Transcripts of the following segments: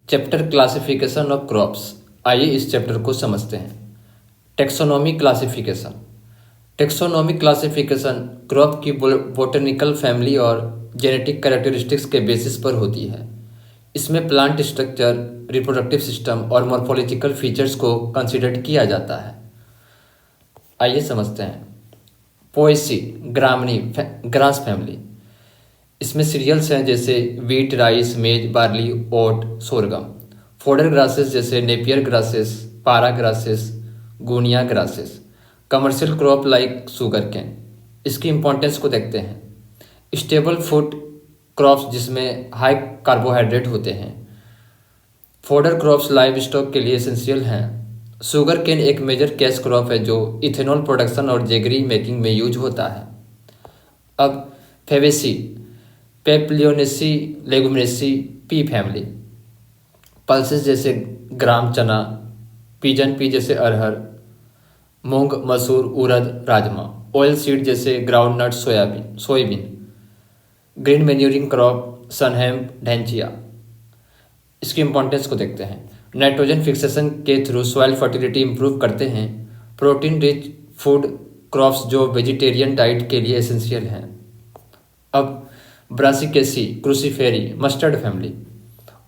Chapter classification of crops. आइए इस chapter को समझते हैं। Taxonomy classification. Taxonomy classification crop की बोटेनिकल फैमिली और जेनेटिक कैरेक्टरिस्टिक्स के बेसिस पर होती है। इसमें प्लांट स्ट्रक्चर, रिप्रोडक्टिव सिस्टम और मॉर्फोलॉजिकल फीचर्स को कंसीडर किया जाता है। आइए समझते हैं। Poaceae Gramineae grass family. इसमें सीरियल्स हैं जैसे wheat, rice, maize, barley, oat, sorghum. Fodder grasses जैसे Napier grasses, para grasses, guinea grasses. Commercial crop like sugar cane. इसकी इंपॉर्टेंस को देखते हैं। स्टेबल फूड क्रॉप्स जिसमें हाई कार्बोहाइड्रेट होते हैं। फोडर क्रॉप्स लाइव स्टॉक के लिए एसेंशियल हैं। शुगर केन एक मेजर कैश क्रॉप है जो इथेनॉल प्रोडक्शन और जेगरी मेकिंग में यूज होता है। अब Fabaceae Papilionaceae Leguminosae pea family. Pulses जैसे ग्राम चना, पिजन पी जैसे अरहर, मूंग, मसूर, उड़द, राजमा। ऑयल सीड जैसे groundnut, soybean. Green manuring crop sunhemp, ढेंचिया। इसकी इंपॉर्टेंस को देखते हैं। नाइट्रोजन फिक्सेशन के थ्रू सॉइल फर्टिलिटी इंप्रूव करते हैं। प्रोटीन रिच फूड क्रॉप्स जो वेजिटेरियन डाइट के लिए एसेंशियल हैं। अब Brassicaceae Cruciferae mustard family.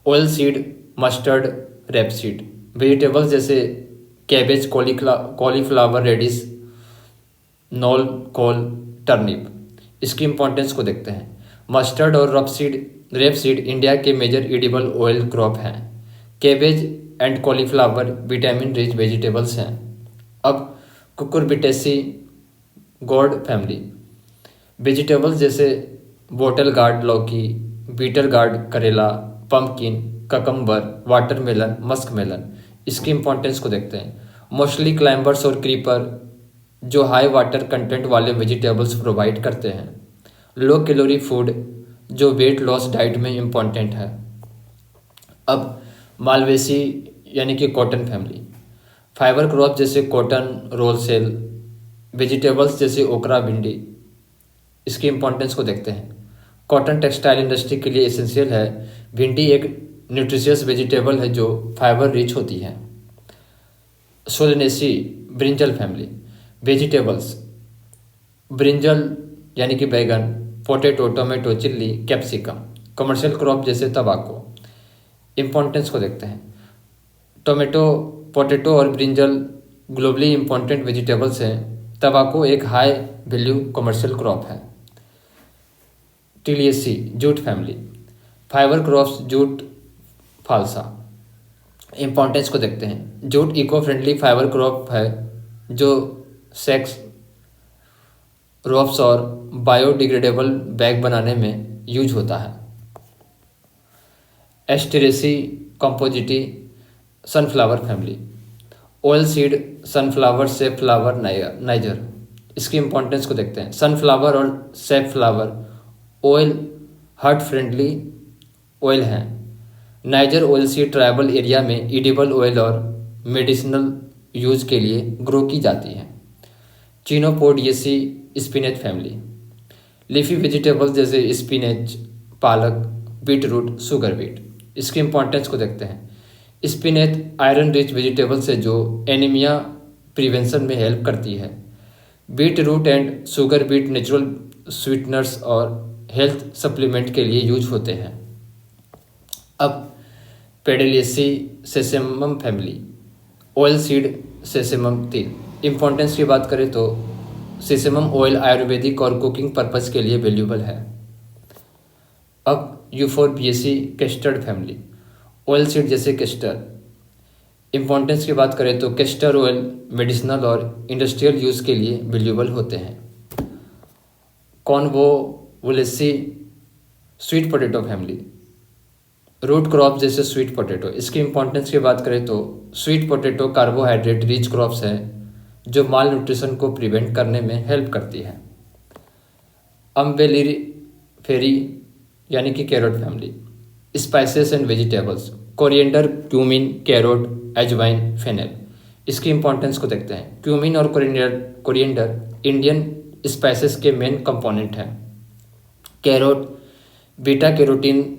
Oil seed, mustard, rapeseed. Vegetables जैसे cabbage, cauliflower, radish, knol, khol, turnip. इसकी इंपॉर्टेंस को देखते हैं। मस्टर्ड और रेपसीड इंडिया के मेजर एडिबल ऑयल क्रॉप हैं। Cabbage and cauliflower vitamin rich vegetables हैं। अब कुकुरबिटेसी गॉड फैमिली। वेजिटेबल्स जैसे बोटल गार्ड लौकी, बीटर गार्ड करेला, pumpkin, cucumber, watermelon, musk melon. इसकी इंपॉर्टेंस को देखते हैं। मोस्टली क्लाइंबर्स और क्रीपर जो हाई वाटर कंटेंट वाले वेजिटेबल्स प्रोवाइड करते हैं। लो कैलोरी फूड जो वेट लॉस डाइट में इम्पॉर्टेंट है। अब मालवेसी यानी कि कॉटन फैमिली। फाइबर क्रॉप जैसे कॉटन, रोल सेल। वेजिटेबल्स जैसे ओकरा, भिंडी। इसकी इंपॉर्टेंस को देखते हैं। कॉटन टेक्सटाइल इंडस्ट्री के लिए एसेंशियल है। भिंडी एक न्यूट्रिशियस वेजिटेबल है जो फाइबर रिच होती है। Solanaceae brinjal family. Vegetables brinjal यानी कि बैगन, potato, tomato, chilli, capsicum. Commercial crop जैसे तंबाकू। इंपॉर्टेंस को देखते हैं। टोमेटो, पोटैटो और ब्रिंजल ग्लोबली इंपॉर्टेंट वेजिटेबल्स हैं। तंबाकू एक हाई वैल्यू कमर्शियल क्रॉप है। Tiliaceae jute family. Fibre crops jute, फालसा। इंपॉर्टेंस को देखते हैं। Jute eco friendly fibre crop है जो सेक्स रोप्स और बायोडिग्रेडेबल बैग बनाने में यूज होता है। Asteraceae Compositae sunflower family. Oil seed sunflower, safflower, niger. इसकी इंपॉर्टेंस को देखते हैं। सनफ्लावर और safflower oil heart friendly oil हैं। Niger oil seed tribal area में एडिबल ऑयल और मेडिसिनल यूज के लिए ग्रो की जाती है। Chenopodiaceae spinach family. Leafy vegetables जैसे स्पिनेच, पालक, बीटरूट, शुगर बीट। इसकी इंपॉर्टेंस को देखते हैं। स्पिनेच आयरन रिच वेजिटेबल्स है जो एनीमिया प्रिवेंशन में हेल्प करती है। Beet root and sugar beet natural sweeteners और हेल्थ सप्लीमेंट के लिए यूज होते हैं। अब pedaliaceae sesamum family. Oil seed, sesamum तिल। इंपॉर्टेंस की बात करें तो सेसेमम ऑयल आयुर्वेदिक और कुकिंग पर्पस के लिए वैल्यूबल है। अब Euphorbiaceae castor family. Oil seed जैसे कैस्टर। इंपॉर्टेंस की बात करें तो कैस्टर ऑयल मेडिसिनल और इंडस्ट्रियल यूज़ के लिए वैल्यूबल होते हैं। Convolvulaceae sweet potato family. Root crop जैसे स्वीट पोटैटो। इसकी इंपॉर्टेंस की बात करें तो sweet potato carbohydrate rich crops हैं जो माल न्यूट्रिशन को प्रिवेंट करने में हेल्प करती है। अम्बेलिफेरी यानी कि carrot family. Spices and vegetables. Coriander, cumin, carrot, अजवाइन, फेनेल। इसकी इंपॉर्टेंस को देखते हैं। क्यूमिन और कोरिएंडर इंडियन स्पाइसेस के मेन कंपोनेंट हैं। Carrot beta carotene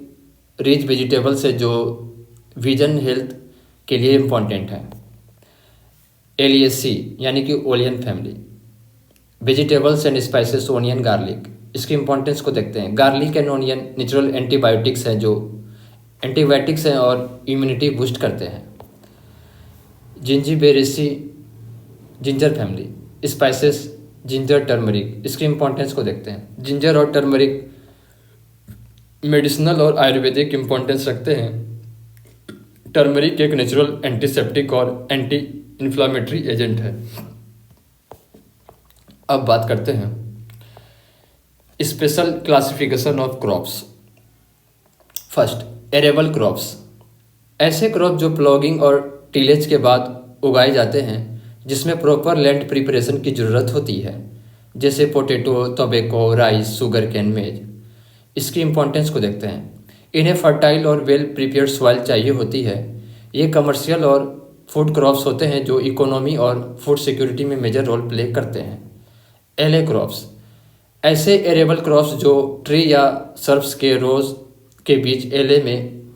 rich vegetables है जो विजन हेल्थ के लिए इम्पॉर्टेंट है। एलिएसी यानी कि onion family, vegetables and spices, onion, garlic. इसकी इंपॉर्टेंस को देखते हैं। Garlic and onion natural antibiotics हैं जो एंटीबायोटिक्स हैं और इम्यूनिटी बूस्ट करते हैं। Zingiberaceae, ginger family, spices, ginger, turmeric. इसकी इंपॉर्टेंस को देखते हैं। जिंजर और टर्मरिक मेडिसिनल और आयुर्वेदिक इंपॉर्टेंस रखते हैं। टर्मरिक एक नेचुरल एंटीसेप्टिक और एंटी इन्फ्लामेटरी एजेंट है। अब बात करते हैं special classification of crops. First, arable crops, ऐसे क्रॉप जो प्लॉगिंग और टीलेज के बाद उगाए जाते हैं जिसमें प्रॉपर लैंड प्रिपरेशन की ज़रूरत होती है, जैसे potato, tobacco, rice, sugar cane, maize. इसकी इंपॉर्टेंस को देखते हैं। इन्हें फर्टाइल और वेल प्रिपेयर्ड सॉइल चाहिए होती है। ये कमर्शियल और फूड क्रॉप्स होते हैं जो इकोनॉमी और फूड सिक्योरिटी में मेजर रोल प्ले करते हैं। एले क्रॉप्स, ऐसे एरेबल क्रॉप्स जो ट्री या सर्ब्स के रोज के बीच एले में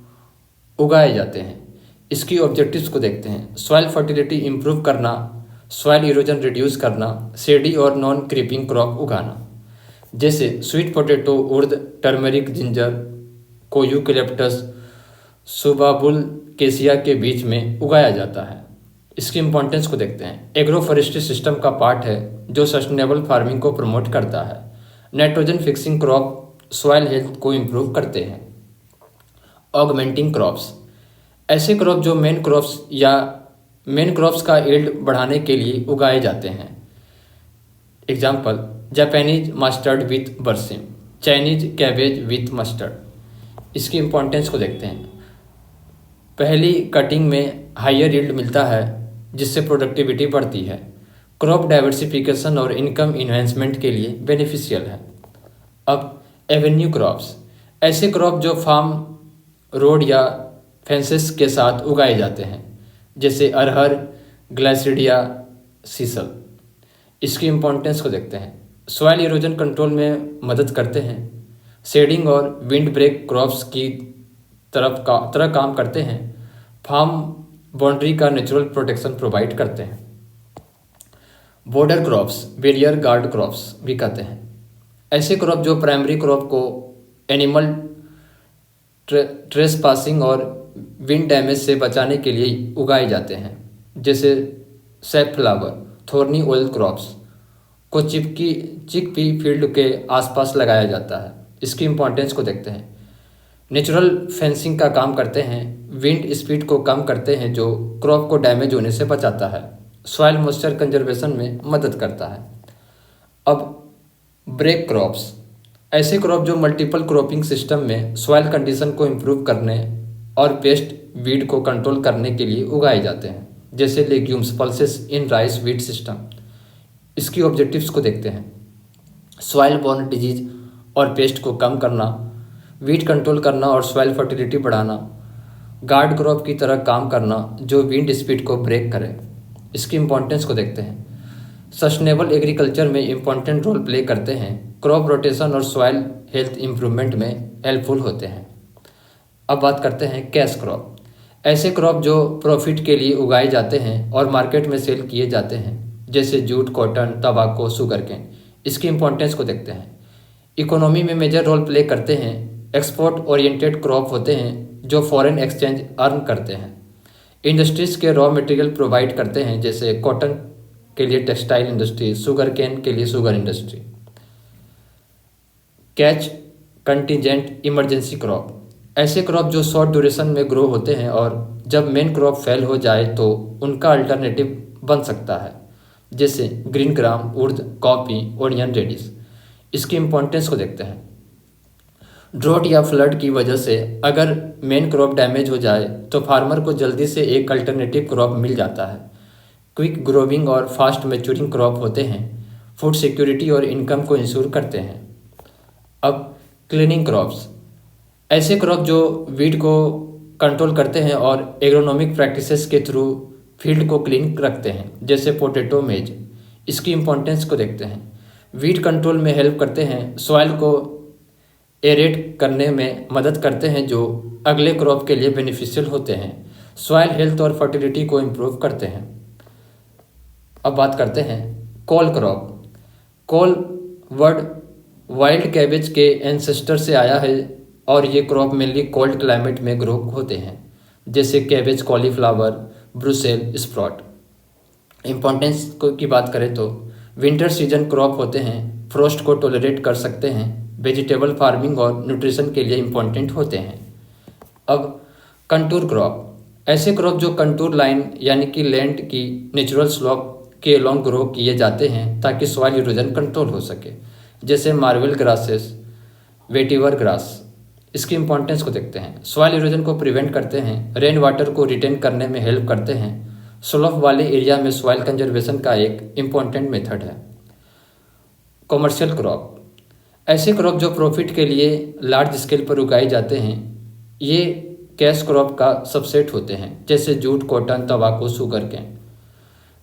उगाए जाते हैं। इसकी ऑब्जेक्टिव्स को देखते हैं। सॉइल फर्टिलिटी इंप्रूव करना, सॉइल इरोजन रिड्यूस करना, शेडी और नॉन क्रीपिंग क्रॉप उगाना, जैसे स्वीट पोटैटो, उर्द, टर्मरिक, जिंजर को यूकेलिप्टस, सुबाबुल केसिया के बीच में उगाया जाता है। इसकी इंपॉर्टेंस को देखते हैं। एग्रो फॉरेस्ट्री सिस्टम का पार्ट है जो सस्टेनेबल फार्मिंग को प्रमोट करता है। Nitrogen fixing crop soil health को इम्प्रूव करते हैं। ऑगमेंटिंग क्रॉप्स, ऐसे क्रॉप जो मेन क्रॉप्स का यील्ड बढ़ाने के लिए उगाए जाते हैं। एग्जाम्पल, जापानीज मस्टर्ड विथ बरसिम, चाइनीज कैबेज विथ मस्टर्ड। इसकी इंपॉर्टेंस को देखते हैं। पहली कटिंग में हायर यील्ड मिलता है जिससे प्रोडक्टिविटी बढ़ती है। क्रॉप डाइवर्सिफिकेशन और इनकम इन्हेंसमेंट के लिए बेनिफिशियल है। अब एवेन्यू क्रॉप्स, ऐसे क्रॉप जो फार्म, रोड या फेंसेस के साथ उगाए जाते हैं, जैसे अरहर, ग्लाइसिडिया, सीसल। इसकी इंपॉर्टेंस को देखते हैं। सॉइल इरोजन कंट्रोल में मदद करते हैं। शेडिंग और विंड ब्रेक क्रॉप्स की तरह काम करते हैं। फार्म बाउंड्री का नेचुरल प्रोटेक्शन प्रोवाइड करते हैं। Border crops, barrier guard crops भी कहते हैं। ऐसे क्रॉप जो प्राइमरी क्रॉप को एनिमल ट्रेस पासिंग और विंड डैमेज से बचाने के लिए उगाए जाते हैं, जैसे सैफफ्लावर, थोर्नी ऑयल क्रॉप्स को चिकपी फील्ड के आसपास लगाया जाता है। इसकी इंपॉर्टेंस को देखते हैं। नेचुरल फेंसिंग का काम करते हैं। विंड स्पीड को कम करते हैं जो क्रॉप को डैमेज होने से बचाता है। सॉइल मॉइस्चर कंजर्वेशन में मदद करता है। अब ब्रेक क्रॉप्स, ऐसे क्रॉप जो मल्टीपल क्रॉपिंग सिस्टम में सॉइल कंडीशन को इम्प्रूव करने और पेस्ट वीड को कंट्रोल करने के लिए उगाए जाते हैं, जैसे legumes, pulses in rice weed system. इसकी ऑब्जेक्टिव्स को देखते हैं। सॉइल बॉर्न डिजीज और पेस्ट को कम करना, वीड कंट्रोल करना और सॉइल फर्टिलिटी बढ़ाना, गार्ड क्रॉप की तरह काम करना जो विंड स्पीड को ब्रेक करे। इसकी इंपॉर्टेंस को देखते हैं। सस्टेनेबल एग्रीकल्चर में इम्पॉर्टेंट रोल प्ले करते हैं। क्रॉप रोटेशन और सॉइल हेल्थ इम्प्रूवमेंट में हेल्पफुल होते हैं। अब बात करते हैं कैश क्रॉप, ऐसे क्रॉप जो प्रॉफिट के लिए उगाए जाते हैं और मार्केट में सेल किए जाते हैं, जैसे जूट, कॉटन, तंबाकू, शुगर केन। इसकी इंपॉर्टेंस को देखते हैं। इकोनॉमी में मेजर रोल प्ले करते हैं। एक्सपोर्ट ओरिएंटेड क्रॉप होते हैं जो फॉरेन एक्सचेंज अर्न करते हैं। इंडस्ट्रीज के रॉ मटेरियल प्रोवाइड करते हैं, जैसे कॉटन के लिए टेक्सटाइल इंडस्ट्री, शुगर केन के लिए sugar industry. Catch contingent emergency crop, ऐसे क्रॉप जो शॉर्ट ड्यूरेशन में ग्रो होते हैं और जब मेन क्रॉप फेल हो जाए तो उनका अल्टरनेटिव बन सकता है, जैसे ग्रीन ग्राम, उर्द, कॉफी, ओनियन, रेडिश। इसकी इंपॉर्टेंस को देखते हैं। ड्रॉट या फ्लड की वजह से अगर मेन क्रॉप डैमेज हो जाए तो फार्मर को जल्दी से एक अल्टरनेटिव क्रॉप मिल जाता है। क्विक ग्रोविंग और फास्ट मैच्योरिंग क्रॉप होते हैं, फूड सिक्योरिटी और इनकम को इंश्योर करते हैं। अब क्लीनिंग क्रॉप्स, ऐसे क्रॉप जो वीड को कंट्रोल करते हैं और एग्रोनॉमिक प्रैक्टिसेस के थ्रू फील्ड को क्लीन रखते हैं, जैसे पोटैटो, मेज। इसकी इंपॉर्टेंस को देखते हैं। वीड कंट्रोल में हेल्प करते हैं, सॉइल को एरेट करने में मदद करते हैं जो अगले क्रॉप के लिए बेनिफिशियल होते हैं, सॉइल हेल्थ और फर्टिलिटी को इम्प्रूव करते हैं। अब बात करते हैं कोल क्रॉप। कोल वर्ड वाइल्ड कैबेज के एंसेस्टर से आया है और ये क्रॉप मेनली कोल्ड क्लाइमेट में ग्रो होते हैं, जैसे cabbage, cauliflower, Brussels sprout. Importance की बात करें तो विंटर सीजन क्रॉप होते हैं, फ्रोस्ट को टॉलरेट कर सकते हैं, वेजिटेबल फार्मिंग और न्यूट्रिशन के लिए इम्पोर्टेंट होते हैं। अब कंटूर क्रॉप, ऐसे क्रॉप जो कंटूर लाइन यानी कि लैंड की नेचुरल स्लोप के लॉन्ग ग्रो किए जाते हैं ताकि सॉइल इरोजन कंट्रोल हो सके, जैसे मार्वेल ग्रासेस, वेटिवर ग्रास। इसकी इंपॉर्टेंस को देखते हैं। सॉइल इरोजन को प्रिवेंट करते हैं, रेन वाटर को रिटेन करने में हेल्प करते हैं, स्लोप वाले एरिया में सॉइल कंजर्वेशन का एक इम्पॉर्टेंट मेथड है। कॉमर्शियल क्रॉप, ऐसे क्रॉप जो प्रॉफिट के लिए लार्ज स्केल पर उगाए जाते हैं, ये कैश क्रॉप का सबसेट होते हैं, जैसे जूट, कॉटन, तंबाकू, sugar cane.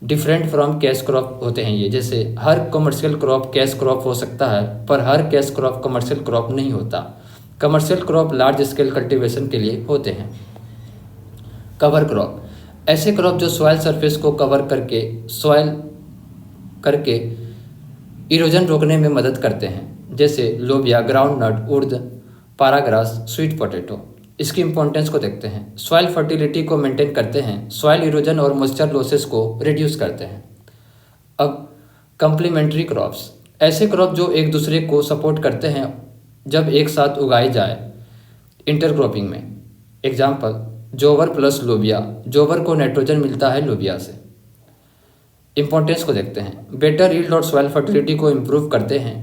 Different from cash crop होते हैं ये, जैसे हर कमर्शियल क्रॉप कैश क्रॉप हो सकता है पर हर कैश क्रॉप कमर्शियल क्रॉप नहीं होता। Commercial crop large scale cultivation के लिए होते हैं। कवर क्रॉप, ऐसे क्रॉप जो सॉइल सरफेस को कवर करके इरोजन रोकने में मदद करते हैं, जैसे लोबिया, ग्राउंड नट, उर्द, पाराग्रास, स्वीट पोटैटो। इसकी इंपॉर्टेंस को देखते हैं। सॉइल फर्टिलिटी को मेंटेन करते हैं, सॉइल इरोजन और मॉइस्चर लॉसेस को रिड्यूस करते हैं। अब कम्प्लीमेंट्री क्रॉप्स, ऐसे क्रॉप जो एक दूसरे को सपोर्ट करते हैं जब एक साथ उगाए जाए इंटरक्रॉपिंग में। एग्जाम्पल जोवर प्लस लोबिया, जोवर को नाइट्रोजन मिलता है लोबिया से। इंपॉर्टेंस को देखते हैं। बेटर यील्ड और सॉइल फर्टिलिटी को इम्प्रूव करते हैं,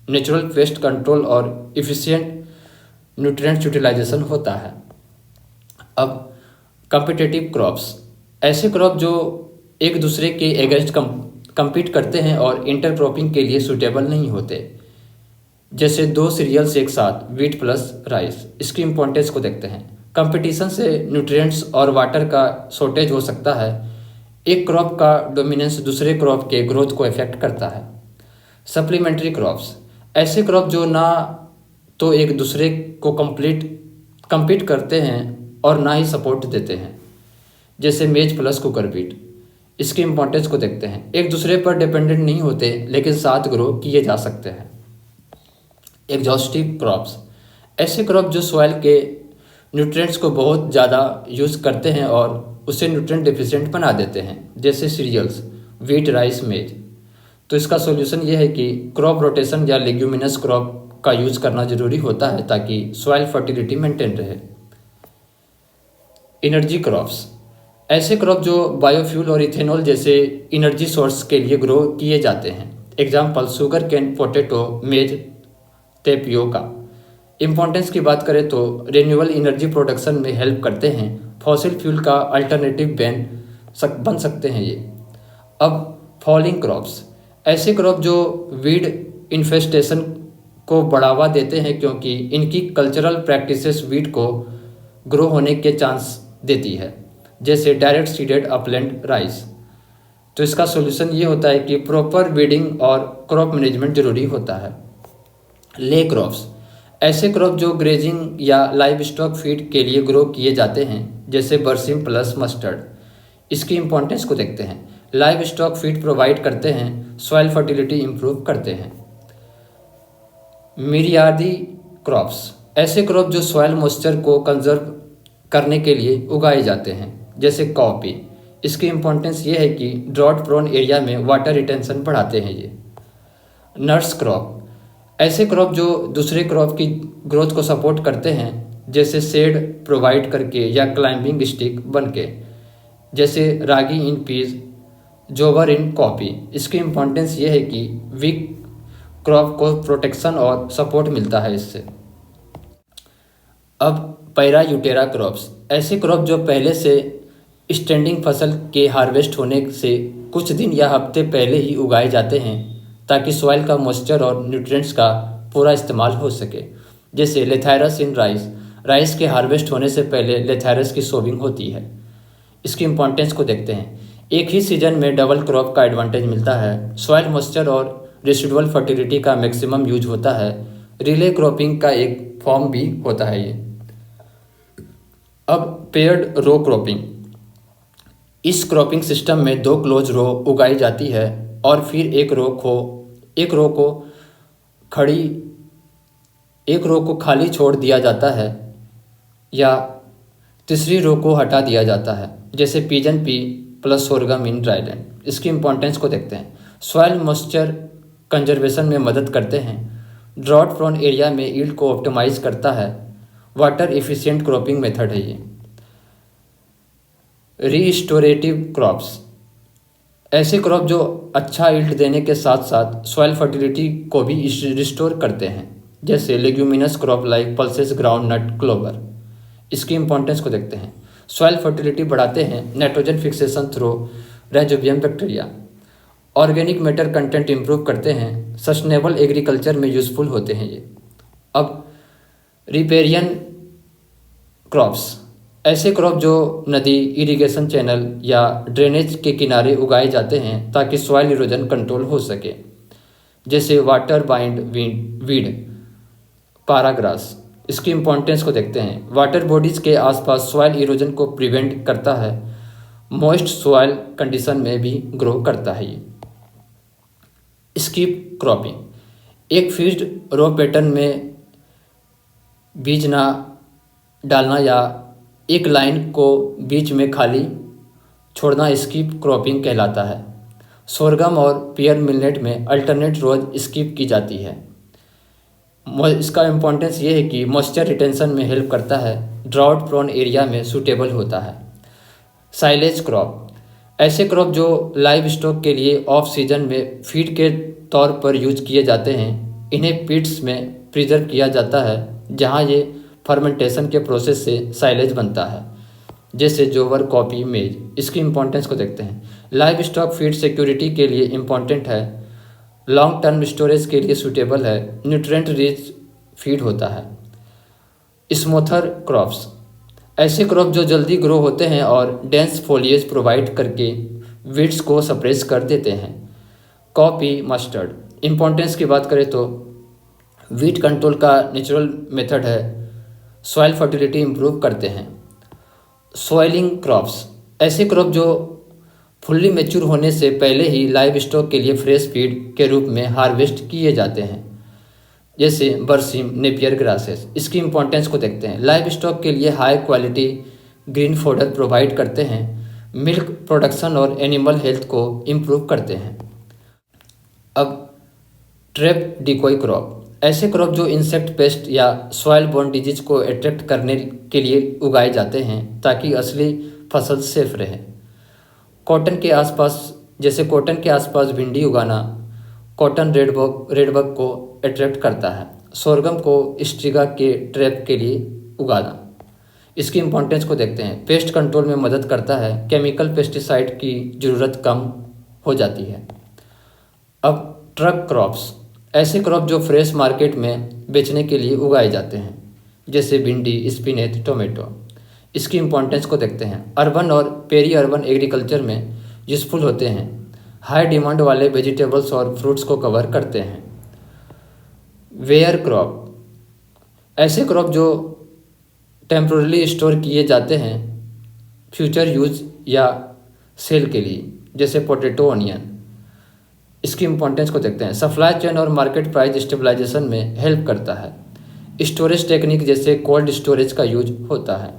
नेचुरल पेस्ट कंट्रोल और इफिशिएंट न्यूट्रिएंट्स यूटिलाइजेशन होता है। अब कम्पिटिटिव क्रॉप्स, ऐसे क्रॉप जो एक दूसरे के अगेंस्ट कम्पीट करते हैं और इंटरक्रॉपिंग के लिए सूटेबल नहीं होते, जैसे दो सीरियल्स एक साथ, व्हीट प्लस राइस। इसकी इंपॉर्टेंस को देखते हैं। कंपटीशन से न्यूट्रिएंट्स और वाटर का शॉर्टेज हो सकता है। एक क्रॉप का डोमिनेंस दूसरे क्रॉप के ग्रोथ को इफेक्ट करता है। सप्लीमेंट्री क्रॉप्स, ऐसे क्रॉप जो ना तो एक दूसरे को कम्पीट करते हैं और ना ही सपोर्ट देते हैं, जैसे मेज प्लस कुकर बीट। इसकी इंपॉर्टेंस को देखते हैं। एक दूसरे पर डिपेंडेंट नहीं होते लेकिन साथ ग्रो किए जा सकते हैं। एग्जॉस्टिव क्रॉप्स, ऐसे क्रॉप जो सॉइल के न्यूट्रिएंट्स को बहुत ज़्यादा यूज़ करते हैं और उसे न्यूट्रिएंट डेफिशिएंट बना देते हैं, जैसे सीरियल्स, व्हीट, राइस, मेज। तो इसका सॉल्यूशन ये है कि क्रॉप रोटेशन या लेग्यूमिनस क्रॉप का यूज़ करना जरूरी होता है ताकि सॉइल फर्टिलिटी मेंटेन रहे। एनर्जी क्रॉप्स, ऐसे क्रॉप जो बायोफ्यूल और इथेनॉल जैसे एनर्जी सोर्स के लिए ग्रो किए जाते हैं। एग्जाम्पल शुगर केन, पोटैटो, मेज, टेपियोका। इंपॉर्टेंस की बात करें तो रिन्यूएबल एनर्जी प्रोडक्शन में हेल्प करते हैं, फॉसिल फ्यूल का अल्टरनेटिव बन सकते हैं ये। अब फॉलिंग क्रॉप्स, ऐसे क्रॉप जो वीड इन्फेस्टेशन को बढ़ावा देते हैं क्योंकि इनकी कल्चरल प्रैक्टिसेस वीड को ग्रो होने के चांस देती है, जैसे डायरेक्ट सीडेड अपलैंड राइस। तो इसका सॉल्यूशन ये होता है कि प्रॉपर वीडिंग और क्रॉप मैनेजमेंट जरूरी होता है। ले क्रॉप्स, ऐसे क्रॉप जो ग्रेजिंग या लाइव स्टॉक फीड के लिए ग्रो किए जाते हैं, जैसे बरसीम प्लस मस्टर्ड। इसकी इंपॉर्टेंस को देखते हैं। लाइव स्टॉक फीड प्रोवाइड करते हैं, सॉइल फर्टिलिटी इंप्रूव करते हैं। मिरियादी क्रॉप्स, ऐसे क्रॉप जो सॉइल मॉइस्चर को कंजर्व करने के लिए उगाए जाते हैं, जैसे कॉफी। इसकी इंपॉर्टेंस ये है कि ड्रॉट प्रोन एरिया में वाटर रिटेंशन बढ़ाते हैं ये। नट्स क्रॉप, ऐसे क्रॉप जो दूसरे क्रॉप की ग्रोथ को सपोर्ट करते हैं, जैसे शेड प्रोवाइड करके या क्लाइंबिंग स्टिक बन के, जैसे रागी इन पीज, जोवर इन कॉफी। इसकी इंपॉर्टेंस ये है कि वीक क्रॉप को प्रोटेक्शन और सपोर्ट मिलता है इससे। अब पैरायूटेरा क्रॉप्स, ऐसे क्रॉप जो पहले से स्टैंडिंग फसल के हार्वेस्ट होने से कुछ दिन या हफ्ते पहले ही उगाए जाते हैं ताकि सॉइल का मॉइस्चर और न्यूट्रिएंट्स का पूरा इस्तेमाल हो सके, जैसे लेथायरस इन राइस। राइस के हार्वेस्ट होने से पहले लेथायरस की सोविंग होती है। इसकी इंपॉर्टेंस को देखते हैं। एक ही सीजन में डबल क्रॉप का एडवांटेज मिलता है, सॉइल मॉइस्चर और रेसिडुअल फर्टिलिटी का मैक्सिमम यूज होता है। रिले क्रॉपिंग का एक फॉर्म भी होता है ये। अब पेयर्ड रो क्रॉपिंग। इस क्रॉपिंग सिस्टम में दो क्लोज रो उगाई जाती है और फिर एक रो को खाली छोड़ दिया जाता है या तीसरी रो को हटा दिया जाता है, जैसे पिजन पी प्लस सोरगम इन ड्राईलैंड। इसकी इंपॉर्टेंस को देखते हैं। सॉइल मॉइस्चर कंजर्वेशन में मदद करते हैं, ड्रॉट प्रोन एरिया में यील्ड को ऑप्टिमाइज करता है, वाटर एफिशिएंट क्रॉपिंग मेथड है ये। रीस्टोरेटिव क्रॉप्स, ऐसे क्रॉप जो अच्छा यील्ड देने के साथ साथ सॉइल फर्टिलिटी को भी रिस्टोर करते हैं, जैसे leguminous crop like pulses ground nut clover. इसकी इंपॉर्टेंस को देखते हैं। सॉइल फर्टिलिटी बढ़ाते हैं, nitrogen fixation through rhizobium bacteria, organic matter content improve करते हैं, सस्टेनेबल एग्रीकल्चर में यूजफुल होते हैं ये। अब रिपेरियन क्रॉप्स, ऐसे क्रॉप जो नदी, इरिगेशन चैनल या ड्रेनेज के किनारे उगाए जाते हैं ताकि सॉइल इरोजन कंट्रोल हो सके, जैसे वाटर बाइंड वीड, पाराग्रास। इसकी इंपॉर्टेंस को देखते हैं। वाटर बॉडीज के आसपास सॉइल इरोजन को प्रिवेंट करता है, मॉइस्ट सॉइल कंडीशन में भी ग्रो करता है ये। स्किप क्रॉपिंग, एक फिक्स्ड रो पैटर्न में बीज ना डालना या एक लाइन को बीच में खाली छोड़ना स्किप क्रॉपिंग कहलाता है। सोरगम और पियर मिलनेट में अल्टरनेट रोज स्किप की जाती है। इसका इम्पोर्टेंस ये है कि मॉइस्चर रिटेंशन में हेल्प करता है, ड्राउट प्रोन एरिया में सूटेबल होता है। साइलेज क्रॉप, ऐसे क्रॉप जो लाइव स्टॉक के लिए ऑफ सीजन में फीड के तौर पर यूज किए जाते हैं। इन्हें पिट्स में प्रिजर्व किया जाता है जहां ये फर्मेंटेशन के प्रोसेस से साइलेज बनता है, जैसे जोवर, कॉफी, मेज। इसकी इंपॉर्टेंस को देखते हैं। लाइव स्टॉक फीड सिक्योरिटी के लिए इम्पॉर्टेंट है, लॉन्ग टर्म स्टोरेज के लिए सूटेबल है, न्यूट्रिएंट रिच फीड होता है। स्मूथर क्रॉप्स, ऐसे क्रॉप जो जल्दी ग्रो होते हैं और डेंस फोलिएज प्रोवाइड करके वीड्स को सप्रेस कर देते हैं। Coffee, mustard. इंपॉर्टेंस की बात करें तो वीट कंट्रोल का नेचुरल मेथड है, सॉइल फर्टिलिटी इंप्रूव करते हैं। सॉइलिंग क्रॉप्स, ऐसे क्रॉप जो फुल्ली मैच्योर होने से पहले ही लाइव स्टॉक के लिए फ्रेश फीड के रूप में हार्वेस्ट किए जाते हैं, जैसे बरसीम, नेपियर ग्रासेस। इसकी इंपॉर्टेंस को देखते हैं। लाइव स्टॉक के लिए high quality green fodder provide करते हैं, मिल्क प्रोडक्शन और एनिमल हेल्थ को इम्प्रूव करते हैं। अब ट्रैप डिकॉय क्रॉप, ऐसे क्रॉप जो इंसेक्ट पेस्ट या सॉइल बोर्न डिजीज को अट्रैक्ट करने के लिए उगाए जाते हैं ताकि असली फसल सेफ रहे। कॉटन के आसपास, जैसे कॉटन के आसपास भिंडी उगाना कॉटन रेडबग को अट्रैक्ट करता है। सोरगम को स्ट्रिगा के ट्रैप के लिए उगाना। इसकी इंपॉर्टेंस को देखते हैं। पेस्ट कंट्रोल में मदद करता है, केमिकल पेस्टिसाइड की ज़रूरत कम हो जाती है। अब ट्रक क्रॉप्स, ऐसे क्रॉप जो फ्रेश मार्केट में बेचने के लिए उगाए जाते हैं, जैसे भिंडी, स्पिनेच, टोमेटो। इसकी इंपॉर्टेंस को देखते हैं। अर्बन और पेरी अर्बन एग्रीकल्चर में यूजफुल होते हैं, हाई डिमांड वाले वेजिटेबल्स और फ्रूट्स को कवर करते हैं। वेयर क्रॉप, ऐसे क्रॉप जो टेम्पोरली स्टोर किए जाते हैं फ्यूचर यूज या सेल के लिए, जैसे पोटैटो, ऑनियन। इसकी इंपॉर्टेंस को देखते हैं। सप्लाई चेन और मार्केट प्राइस स्टेबलाइजेशन में हेल्प करता है। स्टोरेज टेक्निक जैसे कोल्ड स्टोरेज का यूज होता है।